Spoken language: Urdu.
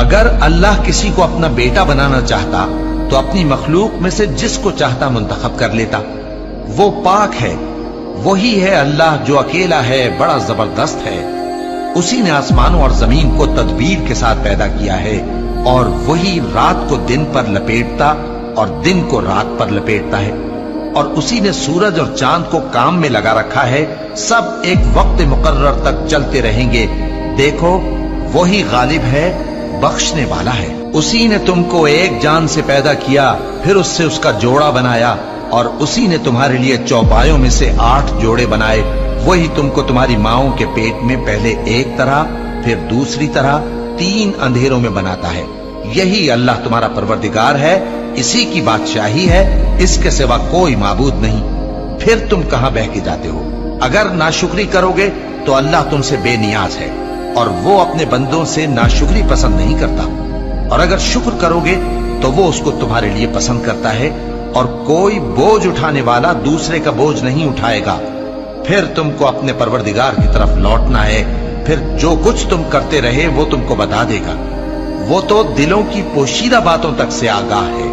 اگر اللہ کسی کو اپنا بیٹا بنانا چاہتا تو اپنی مخلوق میں سے جس کو چاہتا منتخب کر لیتا۔ وہ پاک ہے، وہی ہے اللہ جو اکیلا ہے، بڑا زبردست ہے۔ اسی نے آسمانوں اور زمین کو تدبیر کے ساتھ پیدا کیا ہے، اور وہی رات کو دن پر لپیٹتا اور دن کو رات پر لپیٹتا ہے، اور اسی نے سورج اور چاند کو کام میں لگا رکھا ہے، سب ایک وقت مقرر تک چلتے رہیں گے۔ دیکھو وہی غالب ہے، بخشنے والا ہے۔ اسی نے تم کو ایک جان سے پیدا کیا، پھر اس سے اس کا جوڑا بنایا، اور اسی نے تمہارے لیے چوپایوں میں سے 8 جوڑے بنائے۔ وہی تم کو تمہاری ماؤں کے پیٹ میں پہلے ایک طرح، پھر دوسری طرح 3 اندھیروں میں بناتا ہے۔ یہی اللہ تمہارا پروردگار ہے، اسی کی بادشاہی ہے، اس کے سوا کوئی معبود نہیں۔ پھر تم کہاں بہہ کے جاتے ہو؟ اگر ناشکری کرو گے تو اللہ تم سے بے نیاز ہے، اور وہ اپنے بندوں سے ناشکری پسند نہیں کرتا، اور اگر شکر کرو گے تو وہ اس کو تمہارے لیے پسند کرتا ہے، اور کوئی بوجھ اٹھانے والا دوسرے کا بوجھ نہیں اٹھائے گا۔ پھر تم کو اپنے پروردگار کی طرف لوٹنا ہے، پھر جو کچھ تم کرتے رہے وہ تم کو بتا دے گا۔ وہ تو دلوں کی پوشیدہ باتوں تک سے آگاہ ہے۔